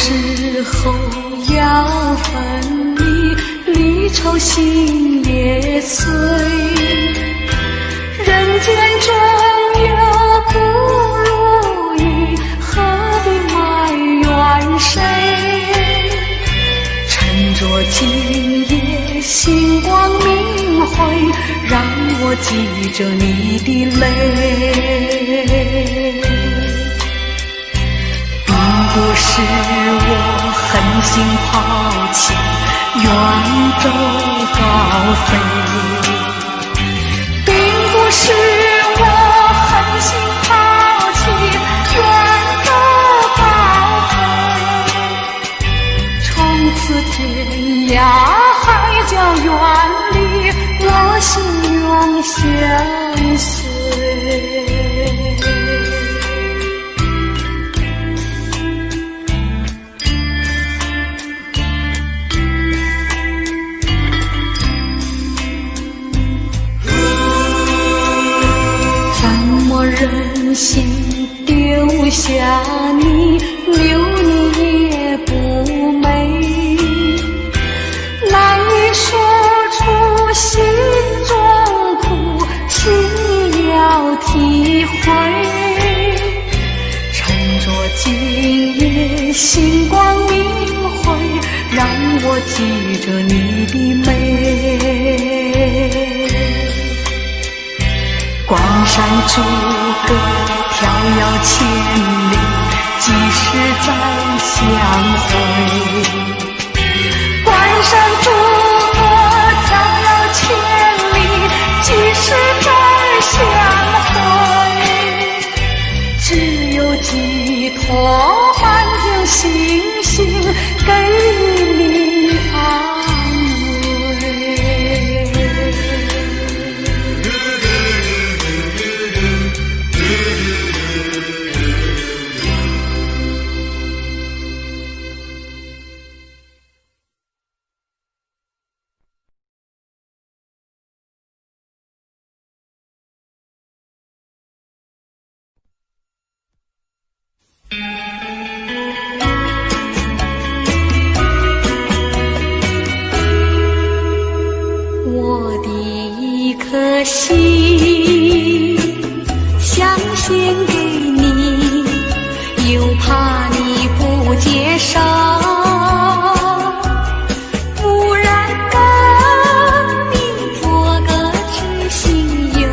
时候要分离，离愁心也碎。人间中有不如意，何必埋怨谁？趁着今夜星光明辉，让我记着你的泪。不是我狠心抛弃，远走高飞，并不是我狠心抛弃，远走高飞。从此天涯海角远离，我心永相随。任性丢下你，留你也不美，难以说出心中苦，请你要体会。趁着今夜星光明辉，让我记着你的美。关山逐歌飘摇千里，几时再相会？关山逐歌飘摇千里，几时再相会？只有寄托满天星星，给你安慰。我的一颗心想献给你，又怕你不接受，不然跟你做个知心友，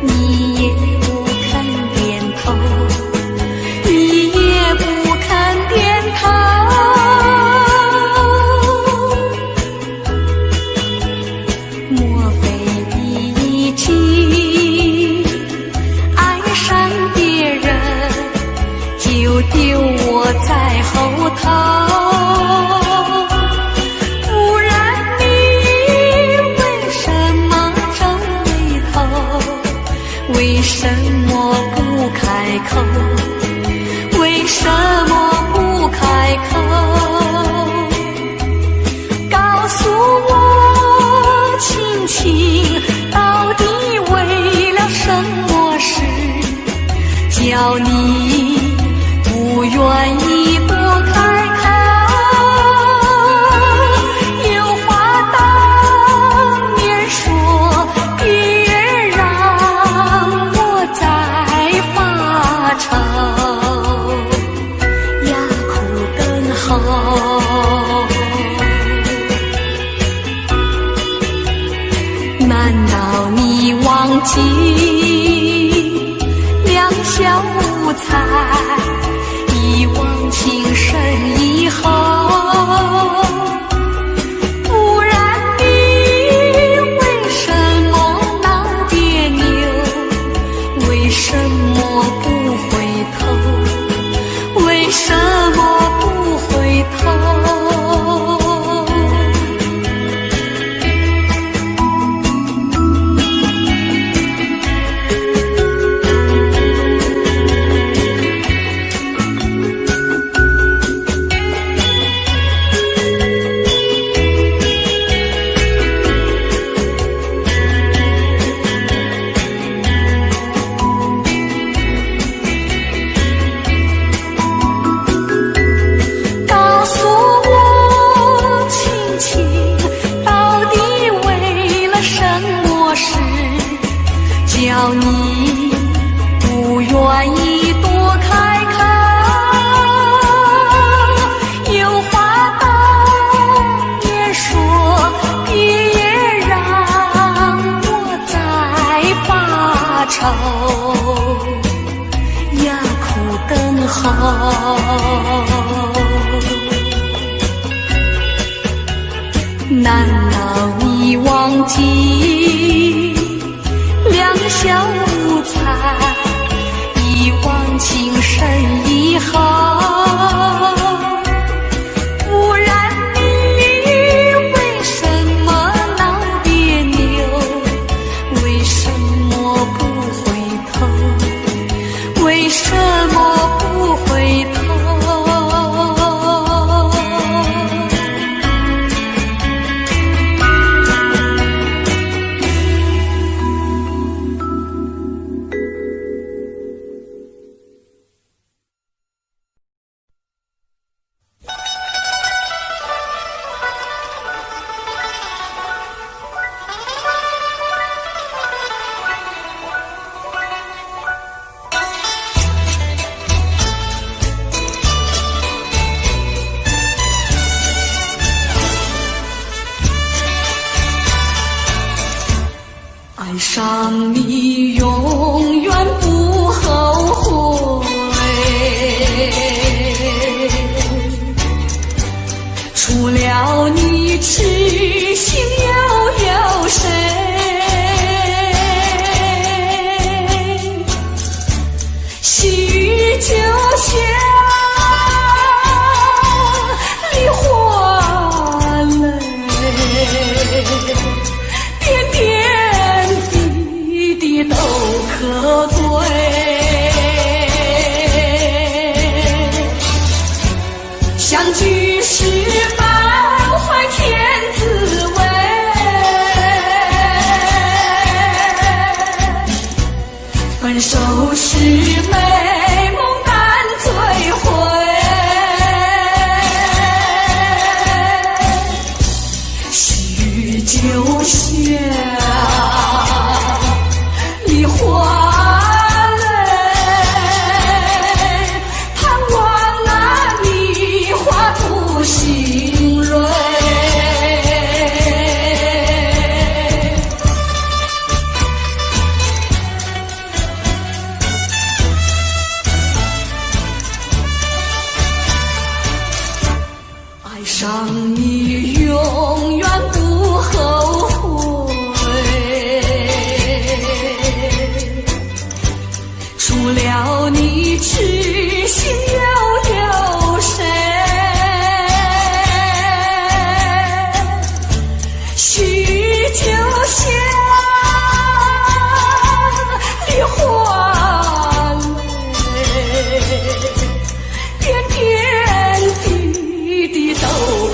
你也不肯点头，你也不肯点头。莫非已经爱上别人，就丢我在后头？不然你为什么皱眉头？为什么不开口？为什么不开口？告诉我亲亲，到底为了什么事，叫你不愿意多开口？有话当面说，别让我再发愁，哑哭更好。难道你忘记两小无猜，一往情深以后？不然你为什么闹别扭？为什么不回头？为什么不回头？上你永远不后悔，除了你痴心又有谁？细雨就像梨花泪，点点滴滴都可贵。相聚时满怀天滋味，分手时美梦难追回。细雨就像梨花泪，盼望那梨花吐新蕊。爱上你永远不后悔，除了你痴心又有谁？细雨就像梨花泪，点点滴滴都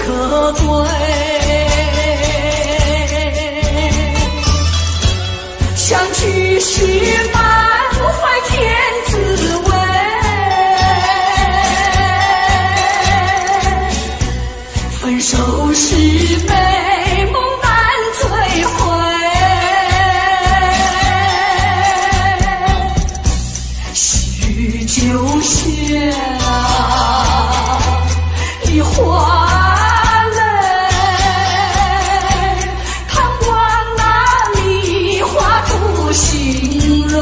可贵。相聚时满怀天滋味，分手时美梦难追回。细雨就像梨花泪，盼望那梨花吐新蕊。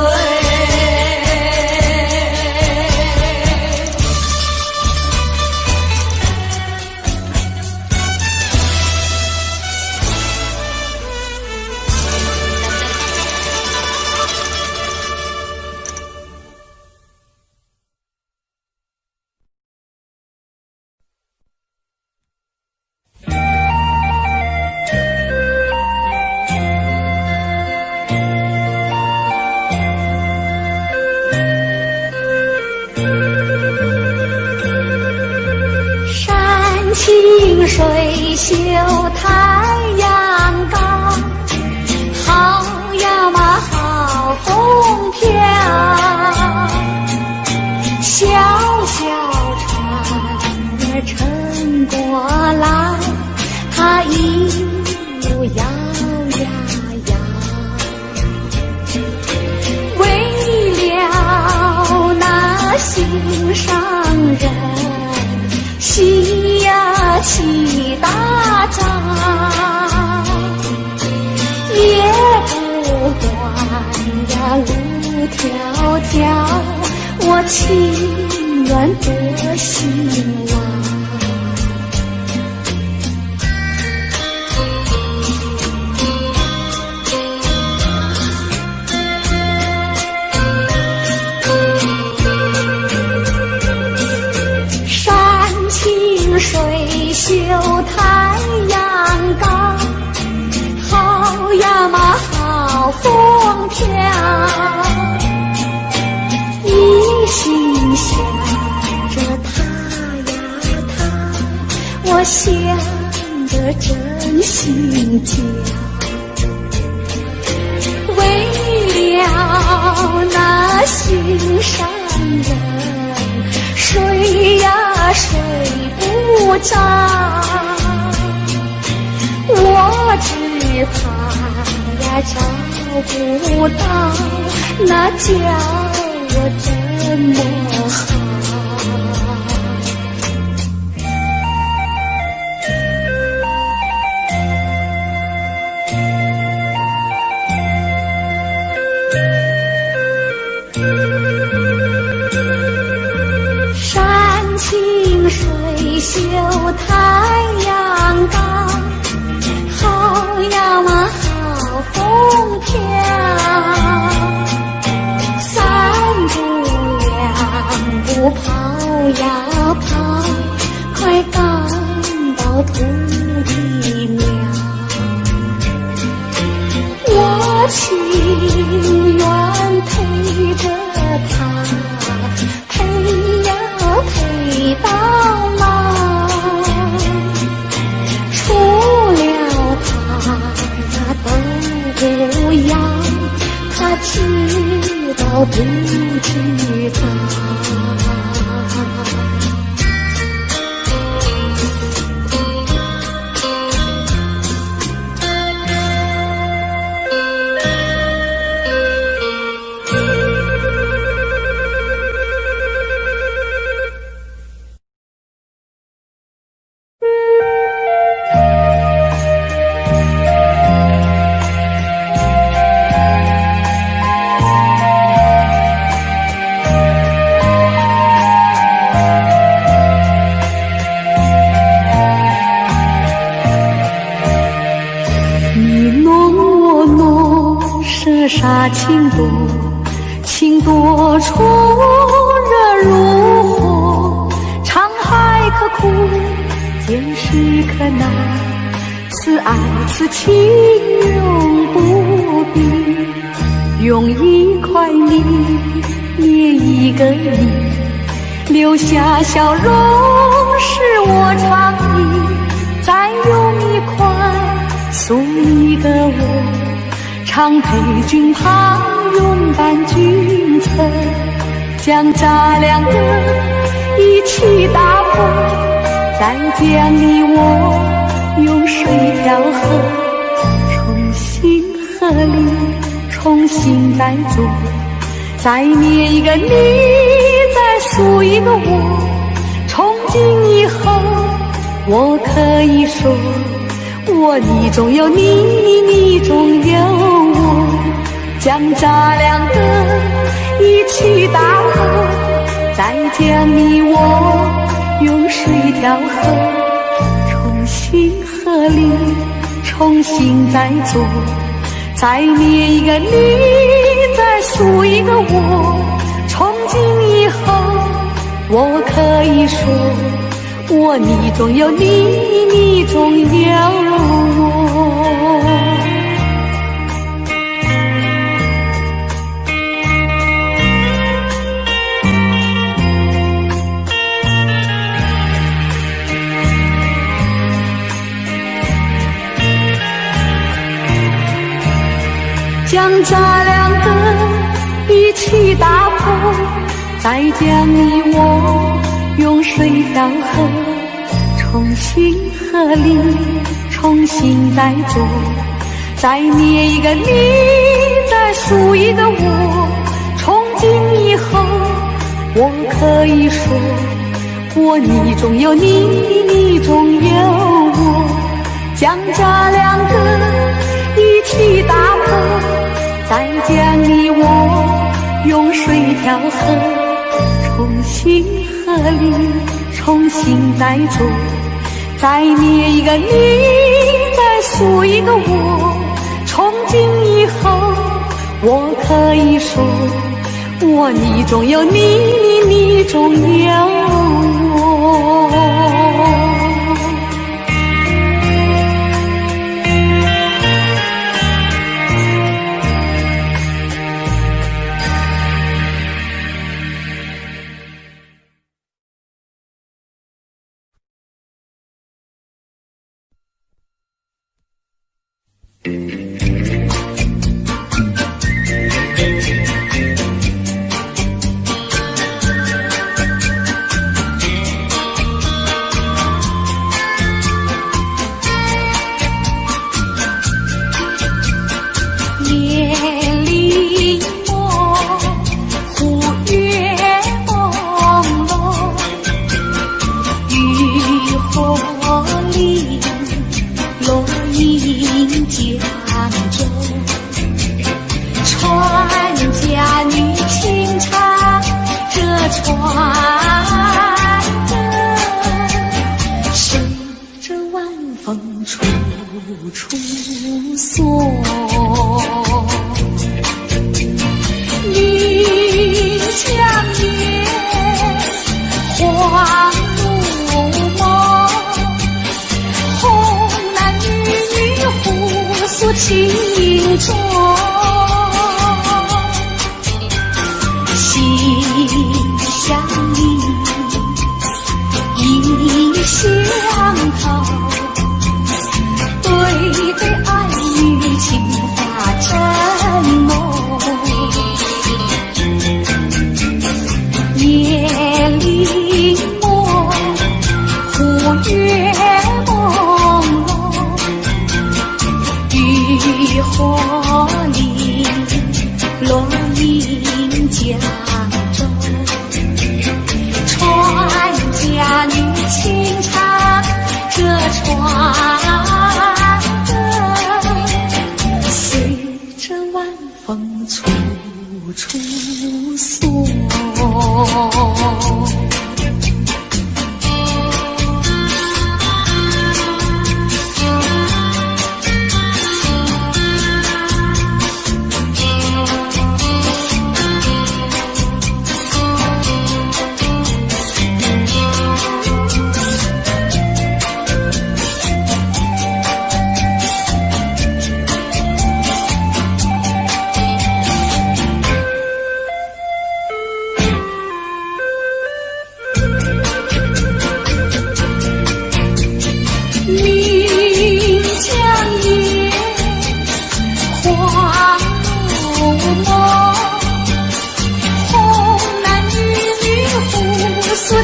山清水秀太阳高，好呀嘛好风飘，小小船儿撑过来，它一路摇呀摇，为了那心上人起呀起大早，也不管呀路迢迢，我情愿多兴旺。水秀太阳高，好呀嘛好风飘，一心想着他呀他，我想得真心焦，为了那心上人，睡呀睡不着，我只怕呀找不到，那叫我怎么好？到土地庙。我情愿陪着他，陪呀陪到老。除了他都不要，他知道不知道？沙情多，情多处热如火，沧海可枯，见识可难，此爱此情永不变。用一块泥捏一个你，留下笑容是我常忆，再用一块送一个我，常陪君旁，拥伴君侧，将咱两个一起打破，再将你我用水调和，重新合力，重新再做，再捏一个你，再塑一个我，从今以后我可以说，我你中有你，你中有我，将咱两个一起打破，再将你我用水调和，重新合力，重新再做，再捏一个你，再塑一个我，从今以后我可以说，我你中有你，你中有我。将咱两个一起打破，再将你我用水调和，重新合力，重新再做，再捏一个你，再塑一个我，从今以后我可以说，我你中有你，你中有我，将咱两个一起打破，再将你我用水调和，重新合力，重新再做，再捏一个你，再塑一个我，从今以后我可以说，我你中有你，你中有我。心中，心相印，意相投，对对爱侣情话真浓。夜里梦，忽月朦胧，渔火里落英江中，船家女轻唱这船歌，随着晚风处处送。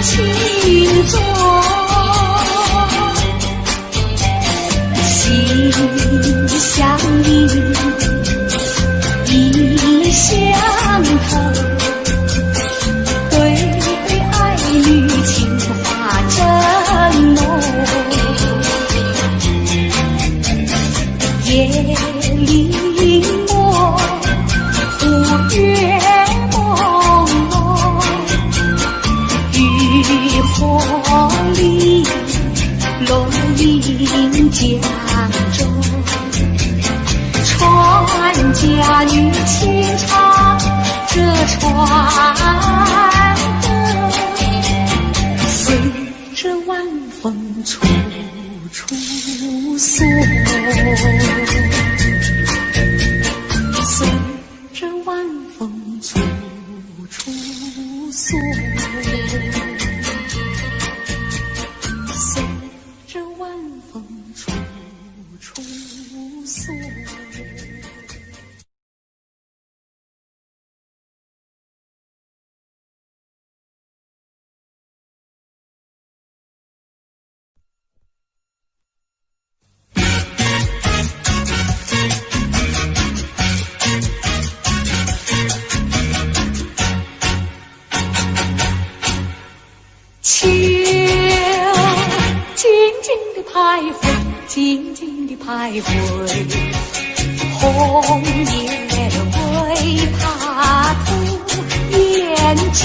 情中，心相印，意相投，对对爱侣情话真浓。夜里梦，忽月朦胧，渔火里落英江中，船家女轻唱这船歌，随着晚风处处送，随着晚风处处送，随着晚风处处送。秋静静地徘徊，静静地徘徊，红叶为它涂胭脂，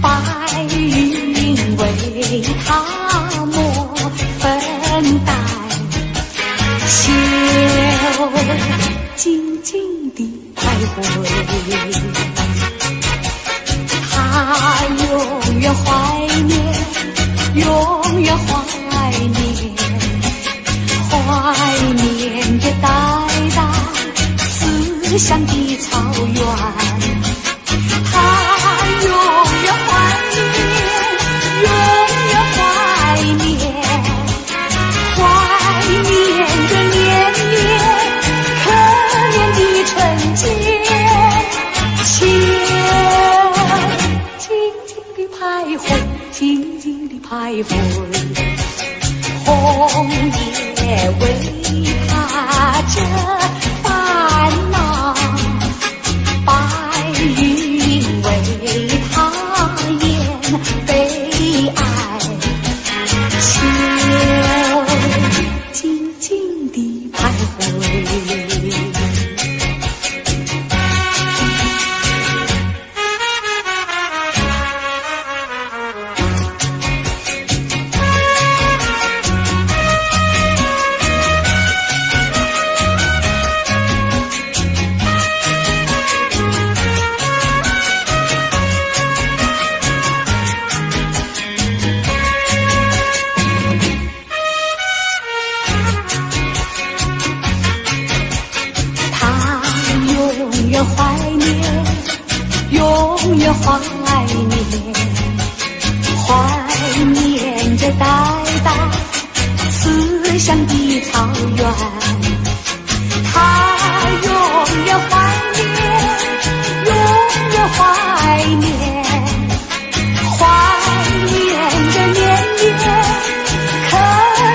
白云为它抹粉黛，秋静静地徘徊，他永远怀念，永远怀念，怀念着呆呆思乡的草原。他永远怀念，永远怀念，怀念着年年可怜的春节。徘徊，静静地徘徊，红叶为它遮烦恼，白云为它掩悲哀，秋静静地徘徊。怀念，怀念着代代思乡的草原。他永远怀念，永远怀念，怀念着年月可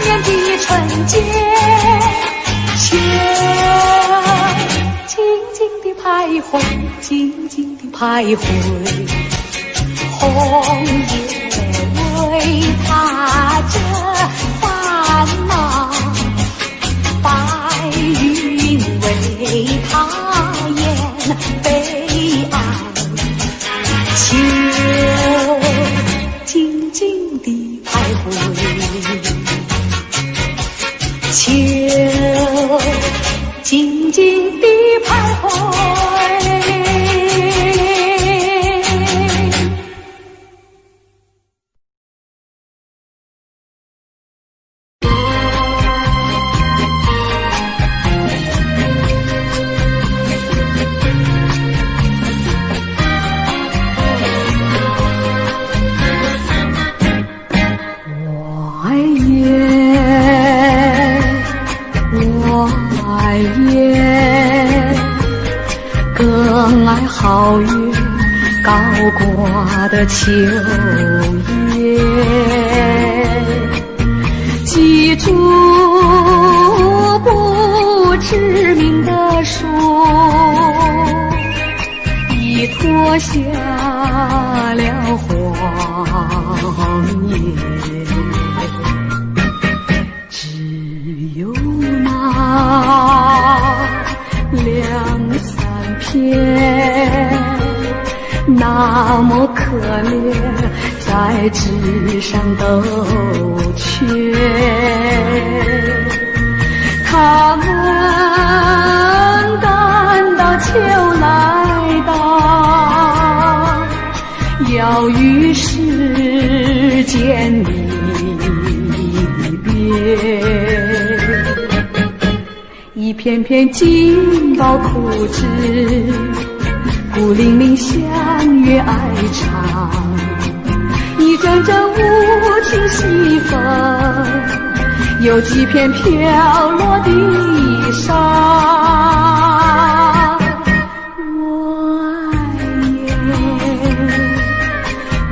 怜的纯洁。情静静的徘徊，静静的徘徊，红叶为他遮烦恼，白云为他掩悲哀。秋静静地徘徊，秋静静地徘徊。皓月高挂的秋叶，几株不知名的树，已脱下了黄叶，只有那两三片那么可怜，在纸上都缺。他们感到秋来到，要与世间离别。一片片金宝枯枝，孤零零相约哀长，一阵阵无情西风，有几片飘落地上。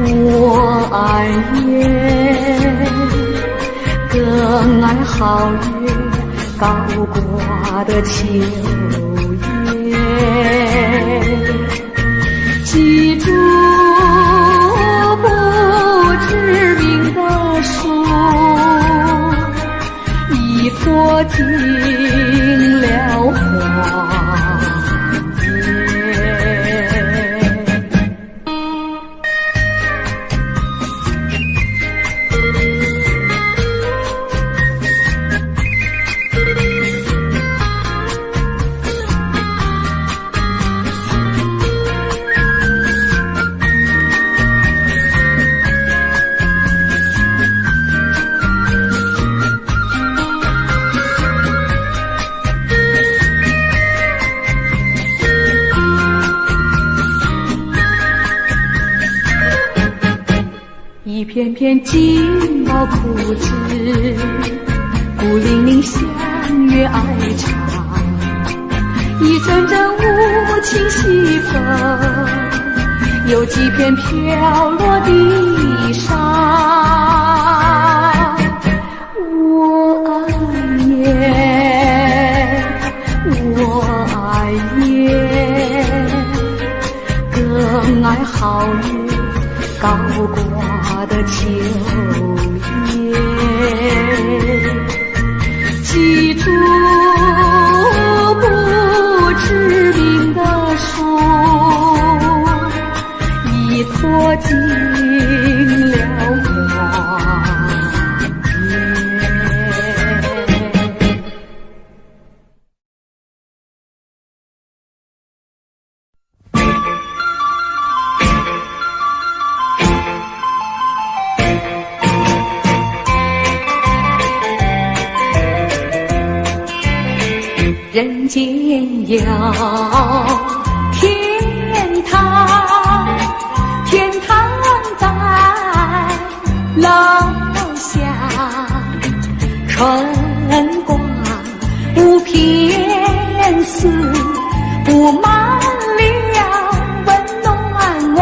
我爱雁，更爱皓月高挂的秋叶，几株不知名的树，已脱尽了黄一片片金毛枯枝，孤零零相约哀长，一阵阵无情西风，有几片飘落地上。我爱雁，我爱雁，更爱皓月高挂的秋叶，几株不知名的树，已脱尽了黄人间有天堂，下，春光无偏私，布满了温暖网。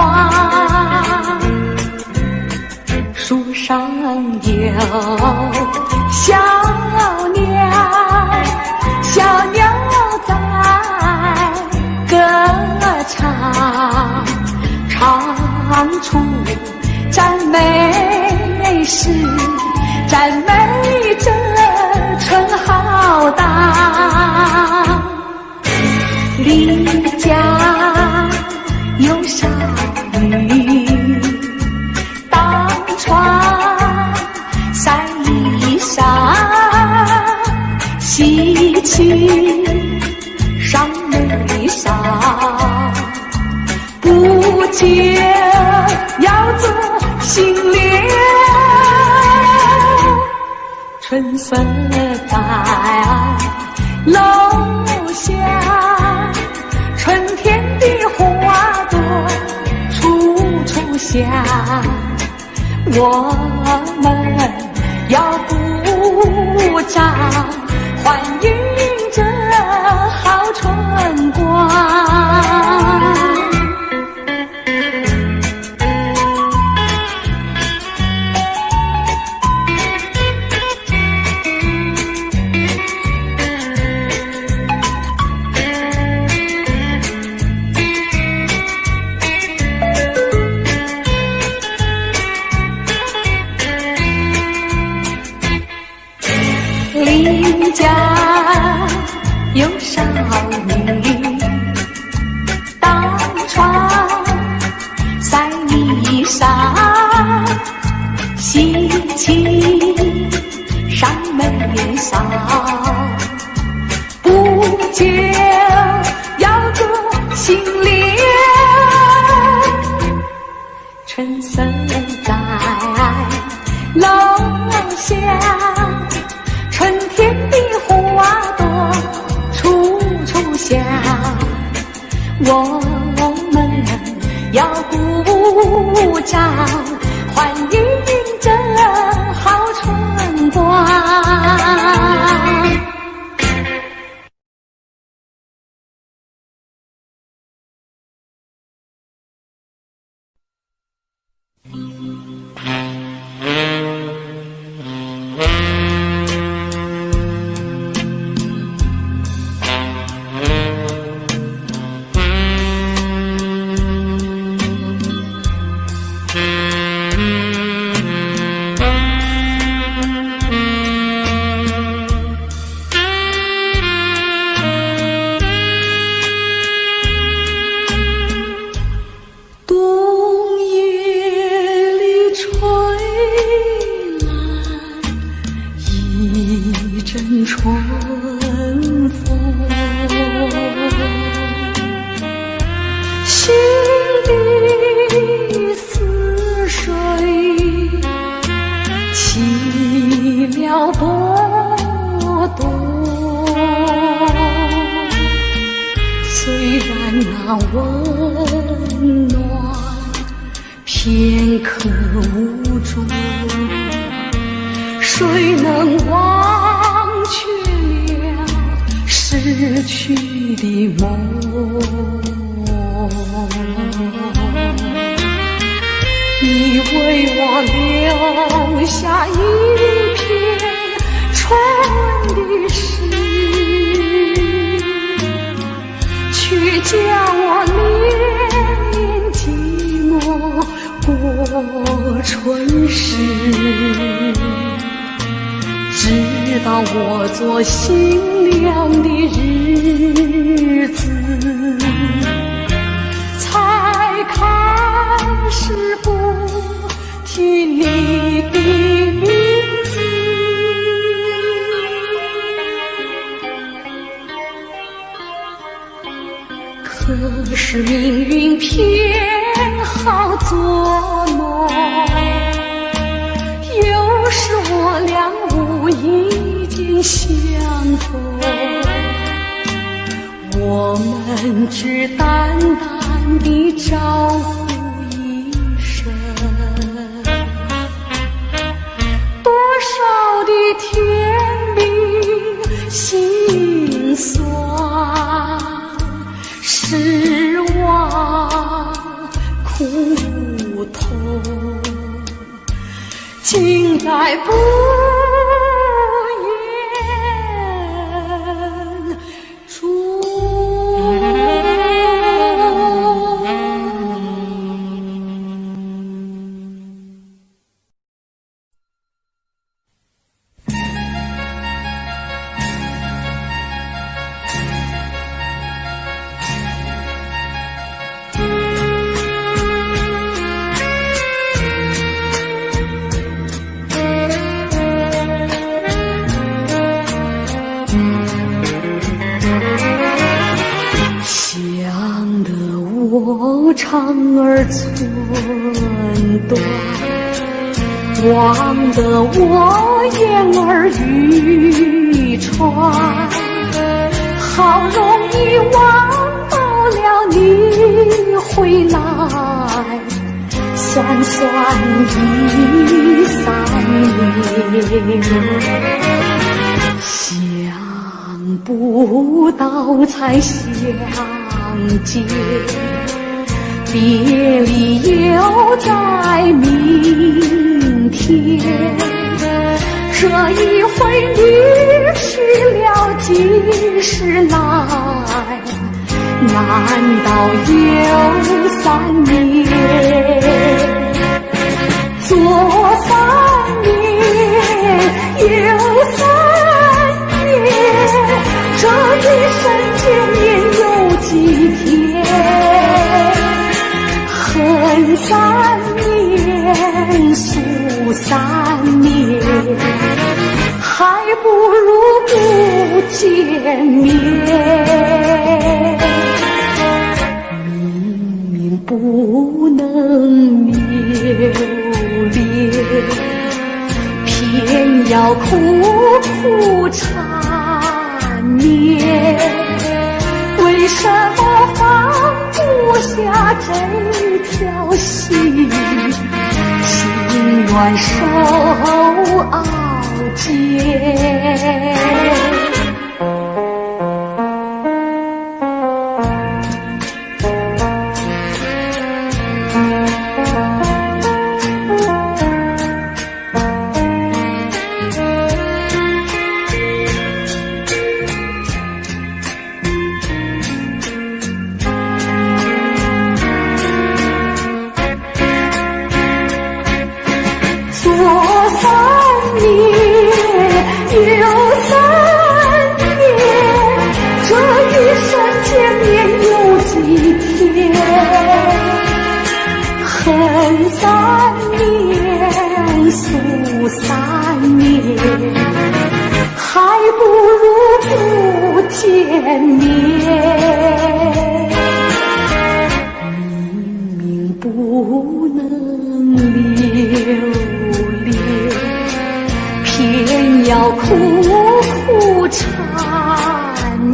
树上有小鸟，小鸟在歌唱，唱出赞美诗，赞美这春浩荡。离家有少女，当窗晒衣裳，喜气上眉梢，不久要做新娘。春色在楼下，春天的花朵处处香，我们要鼓掌欢迎这好春光。邻家有少女，当窗晒衣裳，喜气上眉梢，不久要做新娘。春色在楼下，春天的花朵处处香，我们要鼓掌欢迎这好春光。春风，心的似水起了波动，虽然那温暖片刻无踪，谁能忘却了逝去的梦？你为我留下一片春的诗，却叫我连连寂寞过春时。直到我做新娘的日子，才开始不提你的名字。可是命运偏好作弄，有时我俩无意间相逢，我们只淡淡地招呼一声，多来不言中。想得我肠儿寸断，望得我眼儿欲穿，好容易望到了你回来，算算已3年。想不到才相见，别离又在明天。这一回你去了几时来？难道又3年？左3年，右3年，这一生见面有几天？恨3年，诉3年，还不如不见面。明明不能留恋，偏要苦苦缠绵。为什么放不下这条心？情愿受熬煎。左3年，右3年，这一生见面有几天？恨3年，诉3年，还不如不见面。明明不能留恋，偏要苦苦缠绵。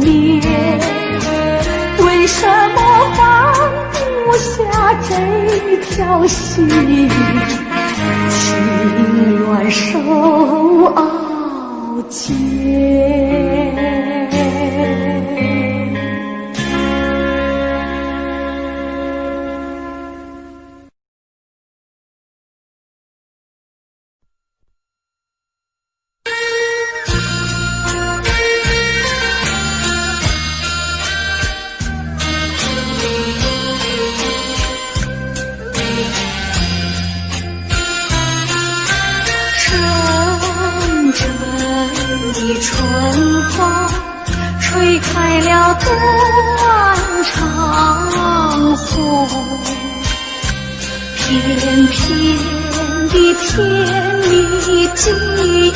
为什么放不下这条心？情愿受熬煎。春风吹开了断肠红，片片的甜蜜记忆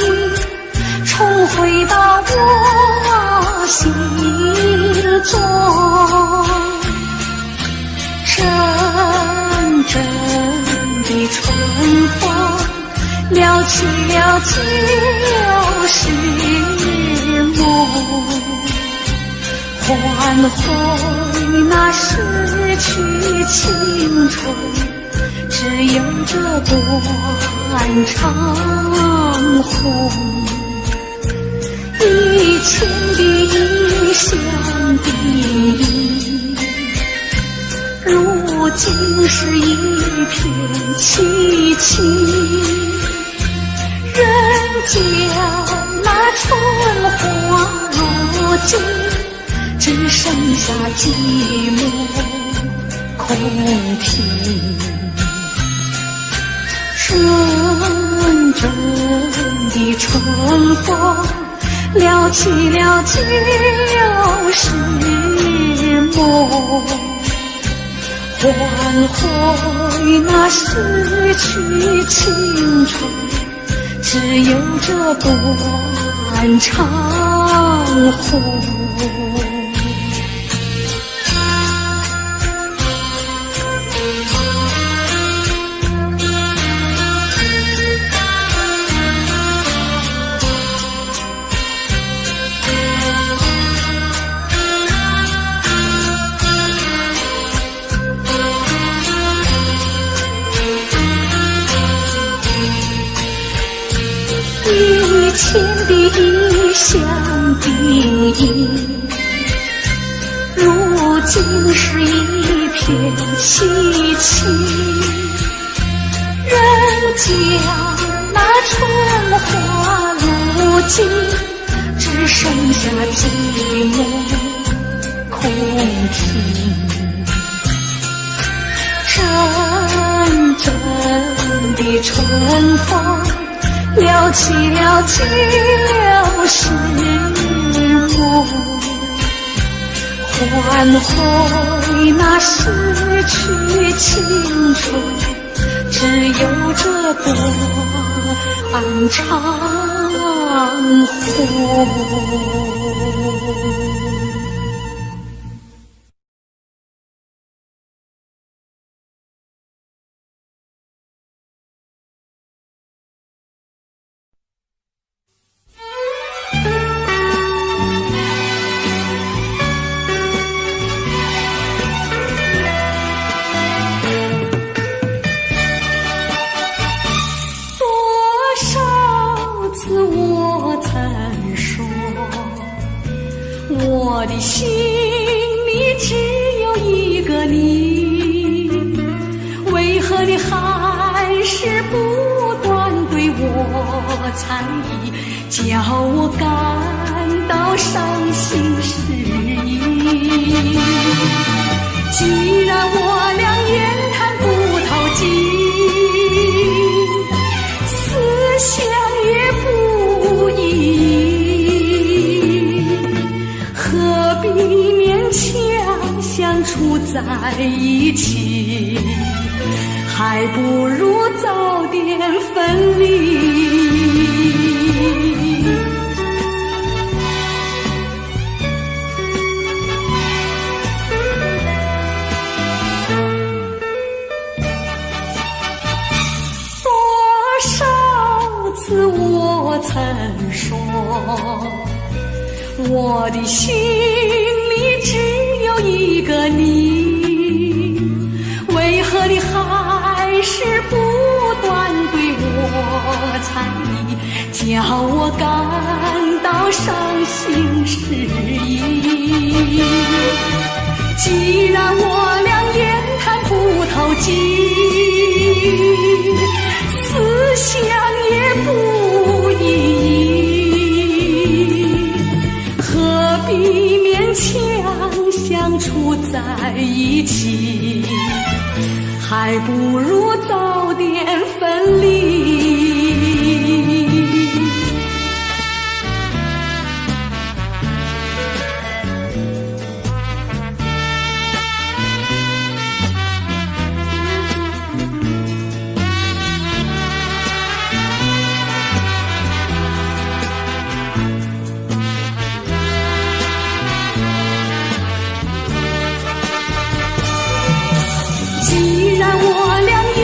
重回到我心中，阵阵的春风撩起了旧时梦，唤回那逝去青春，只有这断肠红。一情的一相的意，如今是一片凄凄。人家那春花落尽，只剩下寂寞空庭。阵阵的春风撩起了旧时梦，唤回那逝去青春，只有这断肠红。以前的异乡定义，如今是一片凄凄。人家那春花落尽，只剩下寂寞空庭。阵阵的春风撩起了寂寥时梦，唤回那逝去青春，只有这断肠红。我的心里只有一个你，为何你还是不断对我猜疑，叫我感到伤心失意。既然我俩言谈不投机，思想也不一，何必勉强相处在一起，还不如早点分离。多少次我曾说，我的心里只有一个你，为何你还是不断对我猜疑，叫我感到伤心失意。既然我俩言谈不投机，思想也不一，何必勉强相处在一起，还不如早点分离。既然我俩言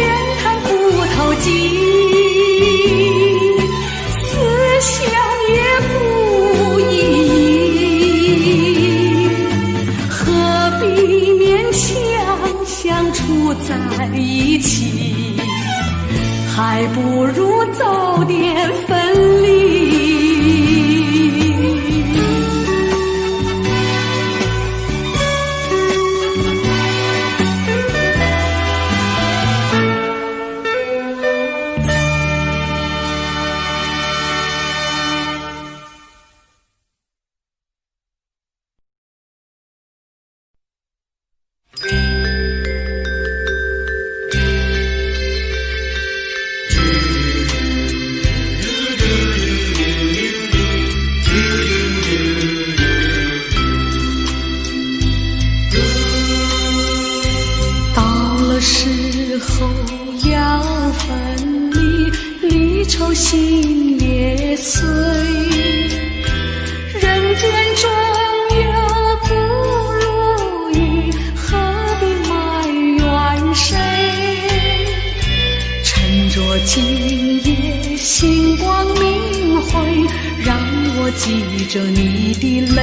记着你的泪，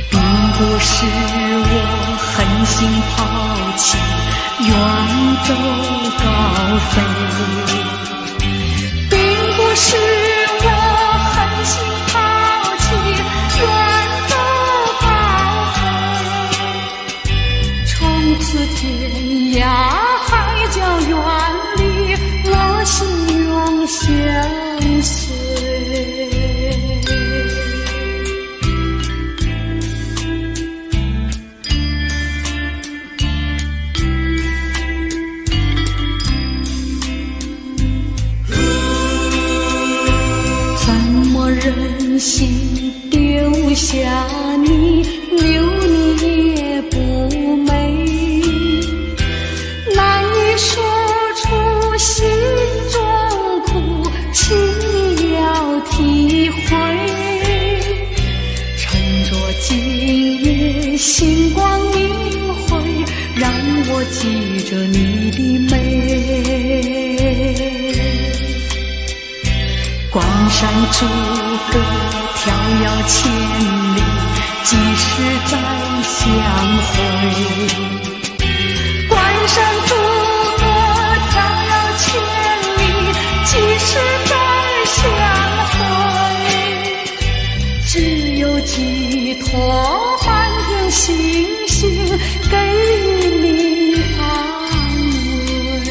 并不是我狠心抛弃，远走高飞，并不是我狠心抛弃，远走高飞，从此天涯海角远离，我心永相随。怎么忍心丢下你，留你也不美，难以说出心中苦，请你要体会。趁着今夜星光明辉，让我记着你的美。关山逐歌迢遥千里，几时再相会？关山逐歌迢遥千里，几时再相会？只有寄托满天星星，给你安慰。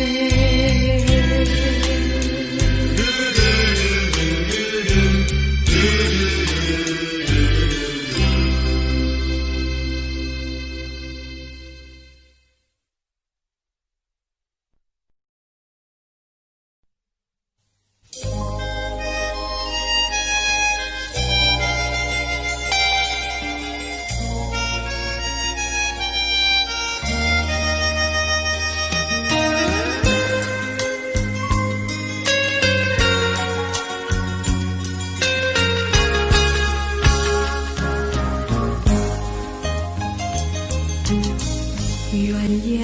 鸳鸯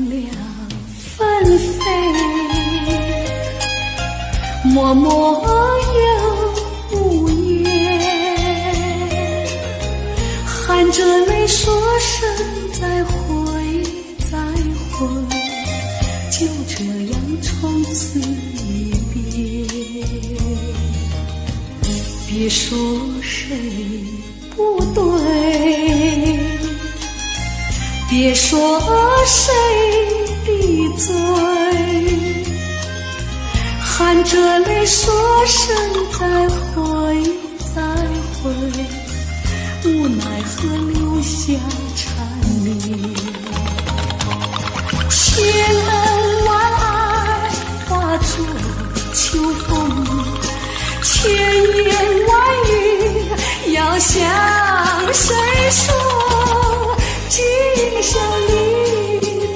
两纷飞，脉脉又无言，含着泪说声再会再会，就这样从此一别。别说谁不对，别说谁的罪，含着泪说声再会再会，无奈何留下缠绵。千恩万爱化作秋风，千言万语要向谁说？今宵离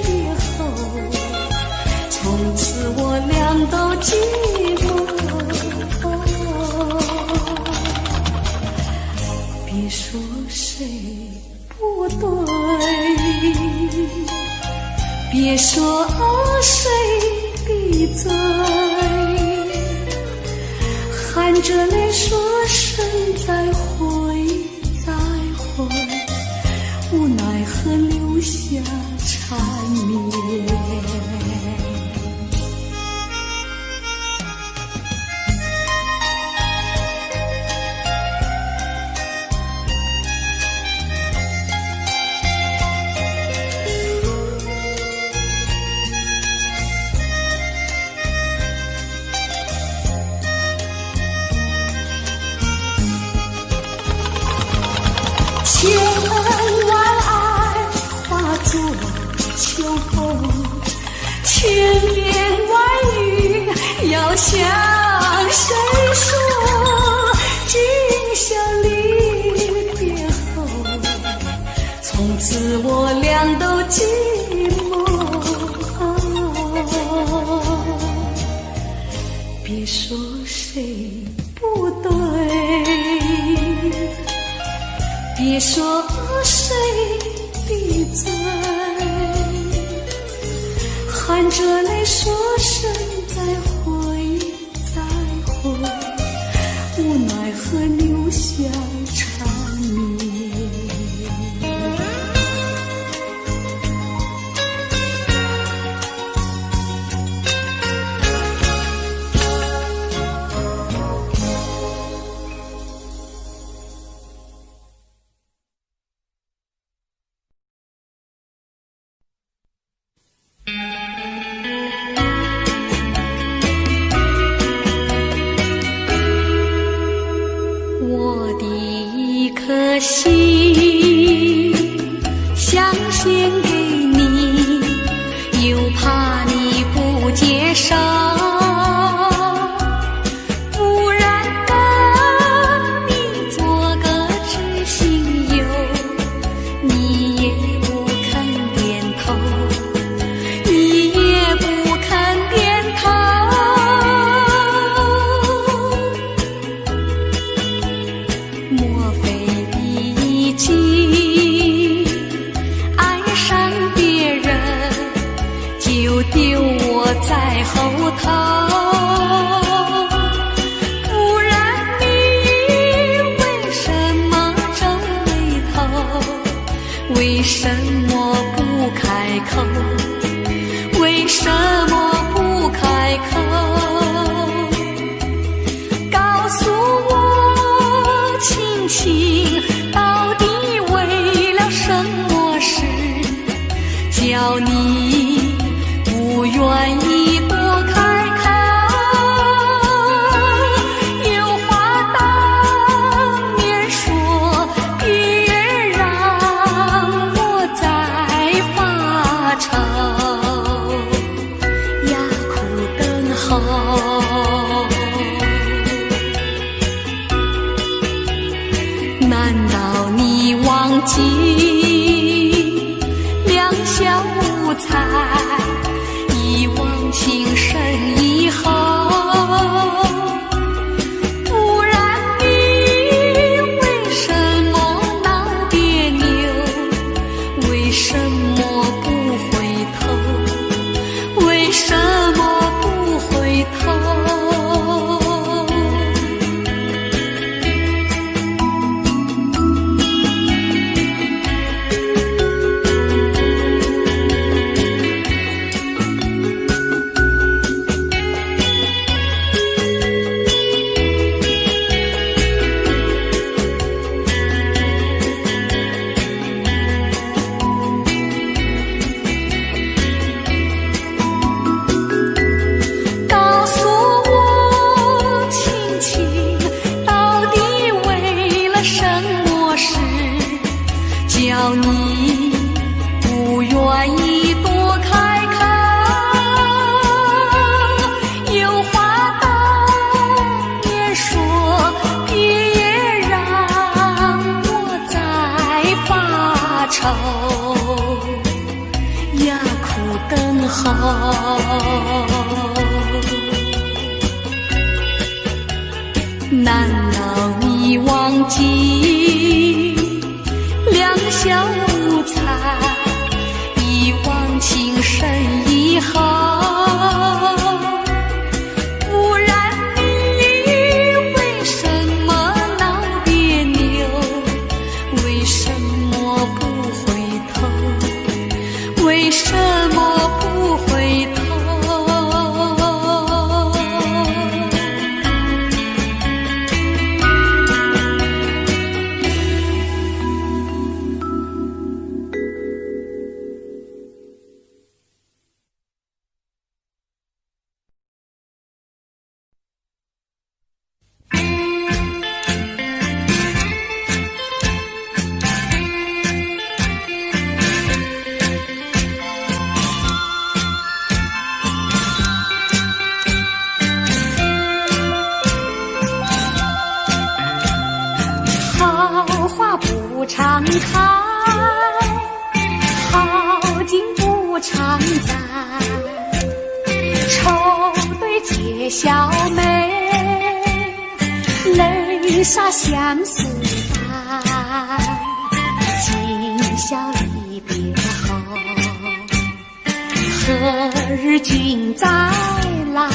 别后，从此我俩都寂寞。别说谁不对，别说谁的罪，含着泪说声再会再会，无奈何留下缠绵。千恩万爱化作秋风，千言万语要向谁说？今宵离别后，从此我俩都寂寞。别说谁不对，别说谁的罪，含着泪说声再会再头。难道你忘记两小无猜，一往情深以后？不然你为什么那别扭？为什么不回头？为什么不回头？叫你不愿意多开口，有话当面说，别让我再发愁，哑苦等候。难道你忘记两小无猜，一往情深以后？不然你为什么闹别扭？为什么不回头？为什么不回头？常开，好景不常在，愁对解笑眉，泪洒相思带，今宵离别后，何日君再来？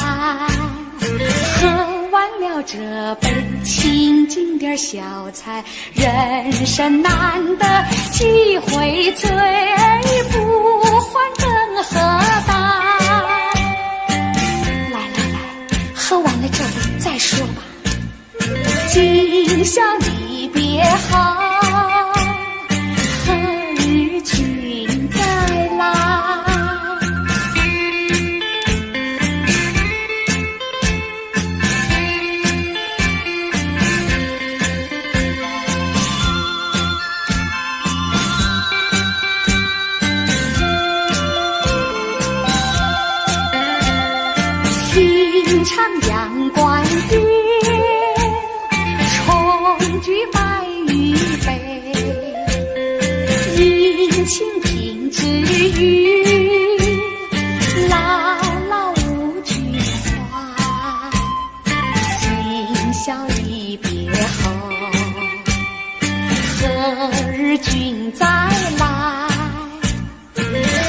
喝完了这杯，清静点小菜，人生难得几回醉，不还更何待？来来来，喝完了这杯再说吧。今宵离别后，何日君再来？平常阳关边，重举白玉杯，殷勤品之余，牢牢无惧怀。今宵离别后，何日君再来？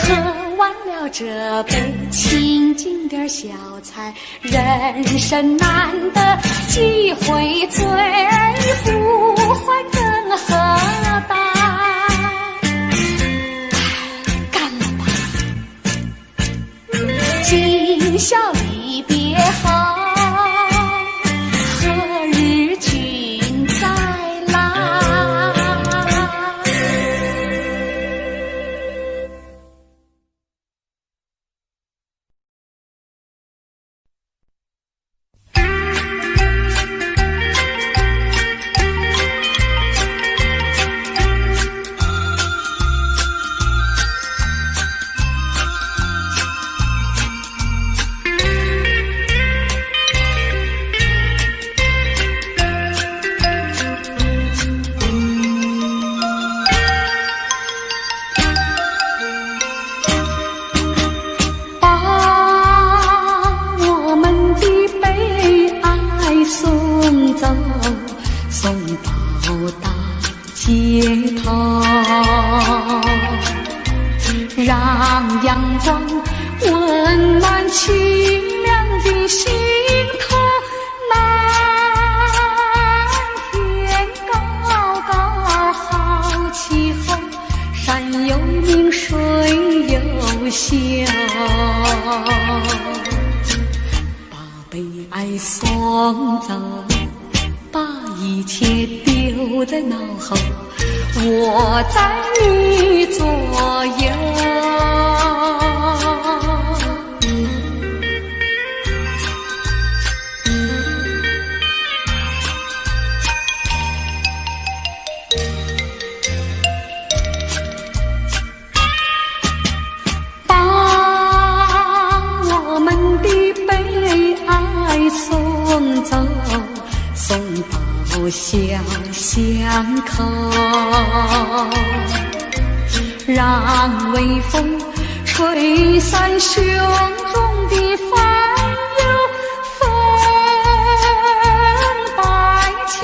喝完了这杯，清静点小菜，人生难得几回醉，不还更何待？干了吧！今宵离别后，何日君再来？爱送走，把一切丢在脑后，我在你左右。送到小巷口，让微风吹散胸中的烦忧，风带墙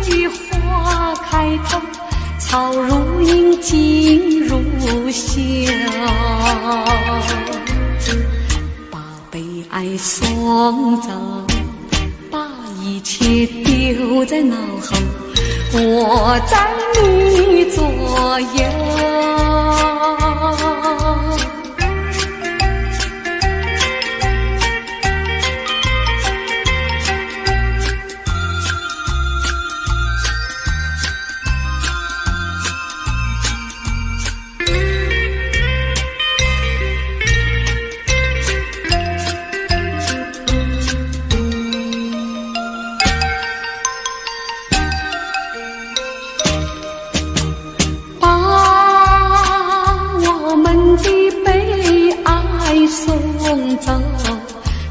里花开头，草如茵锦如绣，把悲哀送走，一切丢在脑后，我在你左右。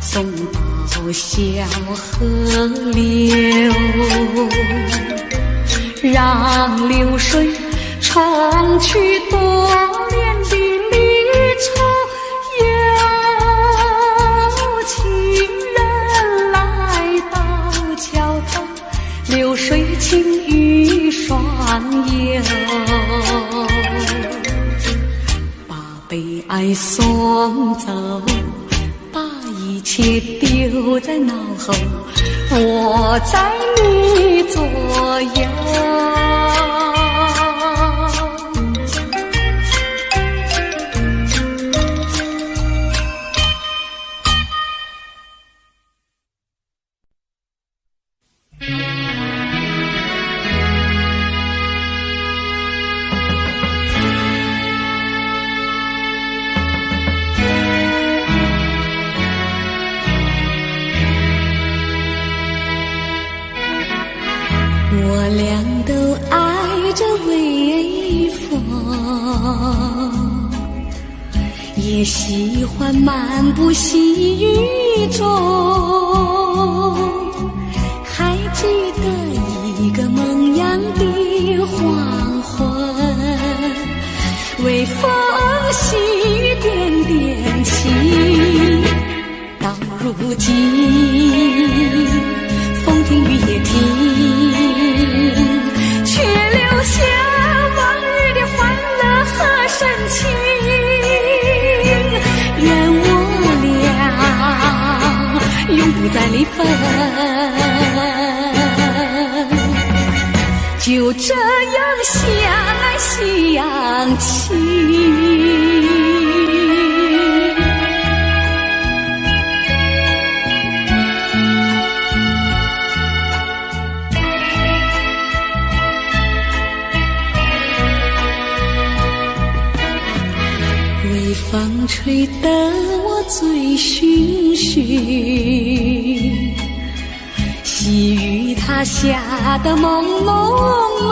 送到小河流，让流水冲去多年的离愁，有情人来到桥头，流水轻于双游，把悲哀送走，一切丢在脑后，我在你左右。我俩都爱着微风，也喜欢漫步细雨中，还记得一个梦样的黄昏，微风细雨点点情，到如今风停雨也停，却留下往日的欢乐和深情。愿我俩永不再离分，就这样相爱相亲。微风吹得我醉醺醺，细雨它下得朦朦胧，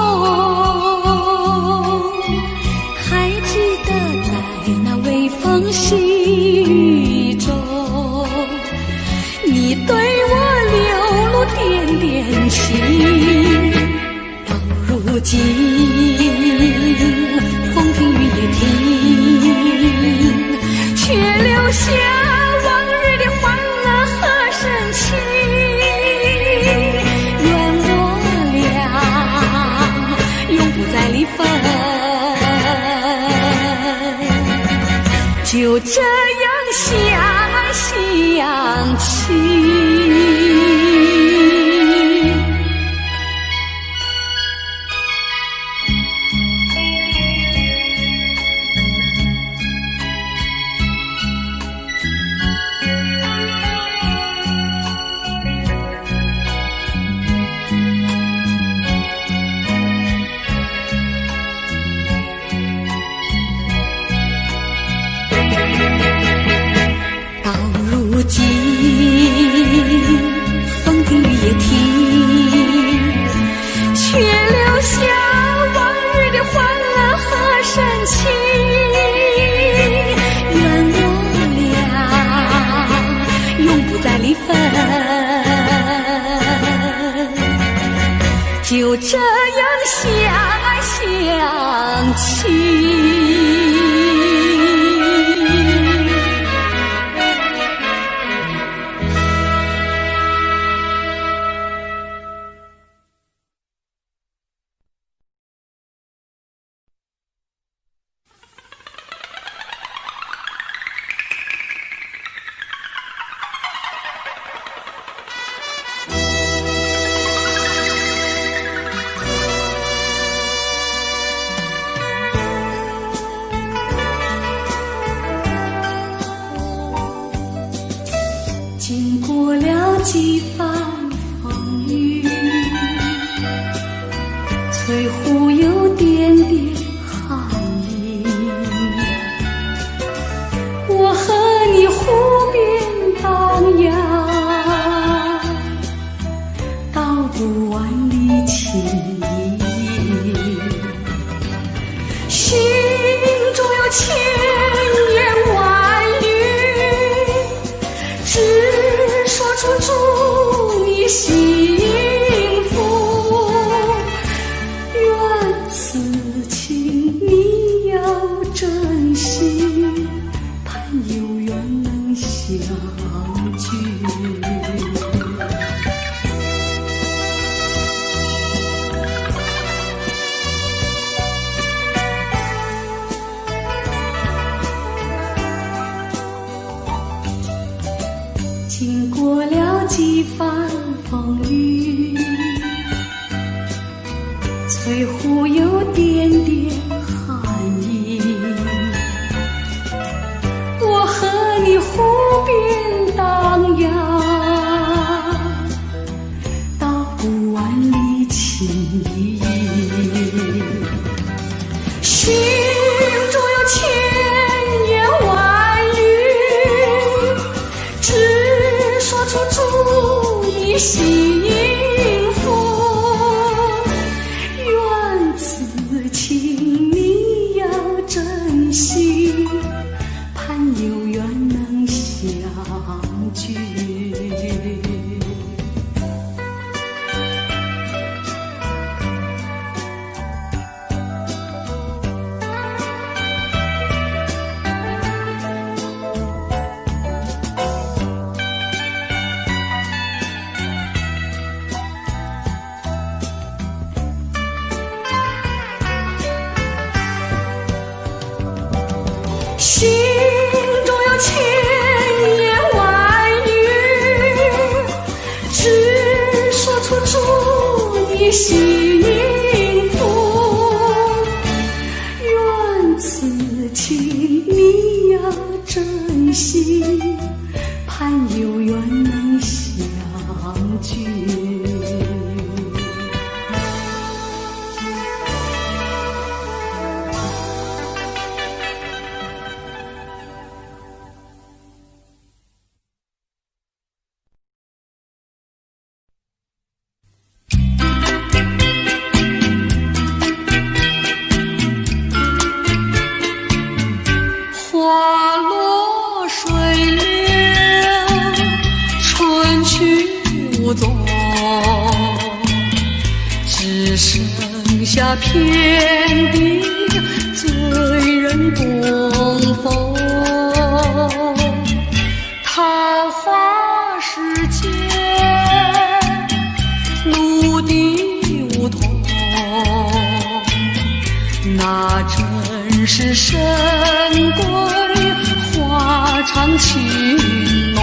还记得在那微风细雨中，你对我流露点点情，到如今风停雨也停，却留下往日的欢乐和深情。愿我俩永不再离分，就这样相爱相亲。就这样相爱相亲。经过了几番风雨，翠湖有点点寒意。我和你湖边荡漾，道不完的情谊，心中有千言万语，只说出祝你幸福。愿此情你要珍惜，盼有缘能相聚。经过了几番风雨，翠湖有点点寒意。我和你湖边荡漾，道不完的情谊，心中有千言万语，只说出祝你幸福。愿此情你要珍惜，盼有缘能相聚。心中有千言万语，只说出祝你幸福。愿此情你要珍惜，盼有缘能相聚。花落水流，春去无踪，只剩下遍地醉人东风。昙花世间，陆地梧桐，那真是神鬼，花长情浓。